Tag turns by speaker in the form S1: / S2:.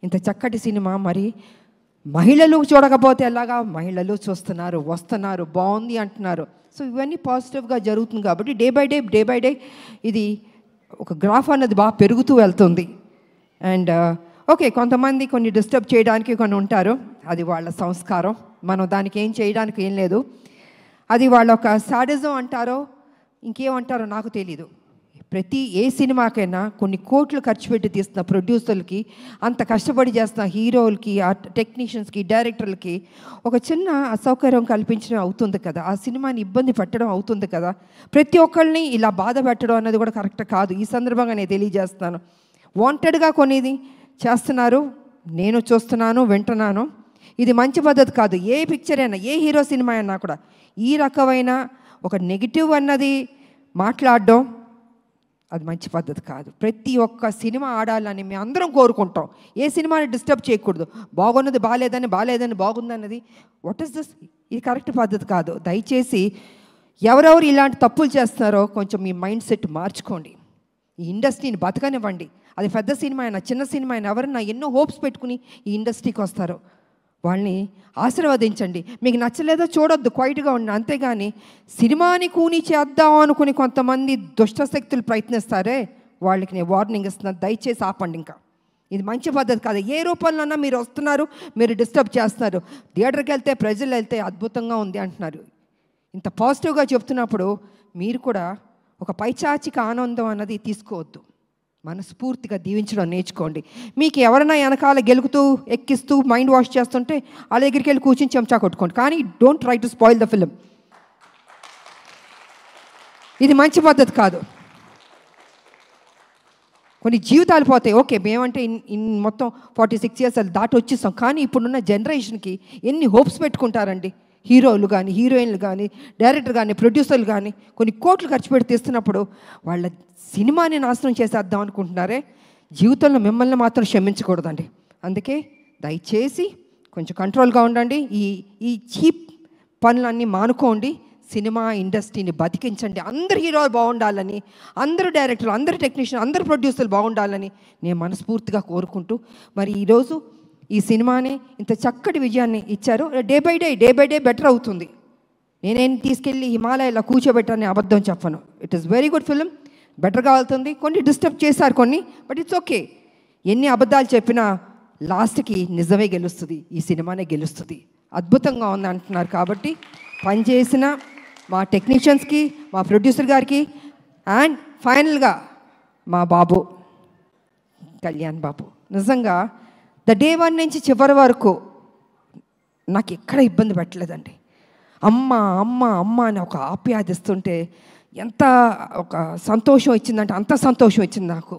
S1: ఇంత చక్కటి సినిమా మరి మహిళలు చూడకపోతే ఎలాగా? మహిళలు చూస్తున్నారు, వస్తున్నారు, బాగుంది అంటున్నారు. సో ఇవన్నీ పాజిటివ్గా జరుగుతుంది కాబట్టి డే బై డే ఇది ఒక గ్రాఫ్ అన్నది బాగా పెరుగుతూ వెళ్తుంది. అండ్ ఓకే, కొంతమంది కొన్ని డిస్టర్బ్ చేయడానికి కొన్ని ఉంటారు, అది వాళ్ళ సంస్కారం, మనం దానికి ఏం చేయడానికి ఏం లేదు. అది వాళ్ళ ఒక సాడిజం అంటారో ఇంకేమంటారో నాకు తెలీదు. ప్రతి ఏ సినిమాకైనా కొన్ని కోట్లు ఖర్చు పెట్టి తీస్తున్న ప్రొడ్యూసర్లకి, అంత కష్టపడి చేస్తున్న హీరోలకి, ఆ టెక్నీషియన్స్కి, డైరెక్టర్లకి ఒక చిన్న అసౌకర్యం కల్పించడం అవుతుంది కదా, ఆ సినిమాని ఇబ్బంది పెట్టడం అవుతుంది కదా. ప్రతి ఒక్కళ్ళని ఇలా బాధ పెట్టడం అన్నది కూడా కరెక్ట్ కాదు. ఈ సందర్భంగా నేను తెలియజేస్తున్నాను, వాంటెడ్గా కొనేది చేస్తున్నారు, నేను చూస్తున్నాను, వింటున్నాను. ఇది మంచి పద్ధతి కాదు. ఏ పిక్చర్ అయినా, ఏ హీరో సినిమా అయినా కూడా ఈ రకమైన ఒక నెగిటివ్ అన్నది మాట్లాడడం అది మంచి పద్ధతి కాదు. ప్రతి ఒక్క సినిమా ఆడాలని మేము అందరం కోరుకుంటాం. ఏ సినిమాని డిస్టర్బ్ చేయకూడదు. బాగున్నది బాగాలేదని, బాగాలేదని బాగుందన్నది వాట్ ఈస్ దిస్? ఇది కరెక్ట్ పద్ధతి కాదు. దయచేసి ఎవరెవరు ఇలాంటి తప్పులు చేస్తున్నారో కొంచెం మీ మైండ్ సెట్ మార్చుకోండి. ఈ ఇండస్ట్రీని బతకనివ్వండి. అది పెద్ద సినిమా అయినా చిన్న సినిమా అయినా ఎవరన్నా ఎన్నో హోప్స్ పెట్టుకుని ఈ ఇండస్ట్రీకి వస్తారో వాళ్ళని ఆశీర్వదించండి. మీకు నచ్చలేదో చూడొద్దు, క్వైట్గా ఉండి. అంతేగాని సినిమాని కూని చేద్దాం అనుకుని కొంతమంది దుష్టశక్తులు ప్రయత్నిస్తారే, వాళ్ళకి నేను వార్నింగ్ ఇస్తున్నాను, దయచేసి ఆపండి. ఇంకా ఇది మంచి పద్ధతి కాదు. ఏ రూపంలోనన్నా మీరు వస్తున్నారు, మీరు డిస్టర్బ్ చేస్తున్నారు. థియేటర్కి వెళ్తే, ప్రజలు వెళ్తే అద్భుతంగా ఉంది అంటున్నారు. ఇంత పాజిటివ్గా చెప్తున్నప్పుడు మీరు కూడా ఒక పైచాచిక ఆనందం అన్నది తీసుకోవద్దు. మనస్ఫూర్తిగా దీవించడం నేర్చుకోండి. మీకు ఎవరైనా వెనకాల గెలుకుతూ ఎక్కిస్తూ మైండ్ వాష్ చేస్తుంటే వాళ్ళ దగ్గరికి వెళ్ళి కూర్చొని చెంచా కొట్టుకోండి. కానీ don't try to spoil the film. ఇది మంచి పద్ధతి కాదు. కొన్ని జీవితాలు పోతాయి. ఓకే, మేమంటే మొత్తం 46 years దాటి వచ్చేస్తాం. కానీ ఇప్పుడున్న జనరేషన్కి ఎన్ని హోప్స్ పెట్టుకుంటారండి. హీరోలు కానీ, హీరోయిన్లు కానీ, డైరెక్టర్ కానీ, ప్రొడ్యూసర్లు కానీ కొన్ని కోట్లు ఖర్చు పెట్టి తీస్తున్నప్పుడు వాళ్ళ సినిమాని నాశనం చేసేద్దాం అనుకుంటున్నారే. జీవితంలో మిమ్మల్ని మాత్రం క్షమించకూడదండి. అందుకే దయచేసి కొంచెం కంట్రోల్గా ఉండండి. ఈ చీప్ పనులన్నీ మానుకోండి. సినిమా ఇండస్ట్రీని బతికించండి. అందరు హీరోలు బాగుండాలని, అందరు డైరెక్టర్లు, అందరు టెక్నీషియన్, అందరు ప్రొడ్యూసర్లు బాగుండాలని నేను మనస్ఫూర్తిగా కోరుకుంటూ, మరి ఈరోజు ఈ సినిమాని ఇంత చక్కటి విజయాన్ని ఇచ్చారు. డే బై డే బెటర్ అవుతుంది. నేనేం తీసుకెళ్ళి హిమాలయాలో కూర్చోబెట్టాలని అబద్ధం చెప్పను. It is very good film, బెటర్గా వెళ్తుంది. కొన్ని డిస్టర్బ్ చేశారు కొన్ని, బట్ ఇట్స్ ఓకే. ఎన్ని అబద్ధాలు చెప్పినా లాస్ట్కి నిజమే గెలుస్తుంది, ఈ సినిమానే గెలుస్తుంది. అద్భుతంగా ఉంది అంటున్నారు. కాబట్టి పనిచేసిన మా టెక్నీషియన్స్కి, మా ప్రొడ్యూసర్ గారికి, అండ్ ఫైనల్గా మా బాబు కళ్యాణ్ బాబు, నిజంగా డే 1 నుంచి చివరి వరకు నాకు ఎక్కడ ఇబ్బంది పెట్టలేదండి. అమ్మ అమ్మ అమ్మ అని ఒక ఆప్యాదిస్తుంటే ఎంత ఒక సంతోషం ఇచ్చిందంటే అంత సంతోషం ఇచ్చింది నాకు.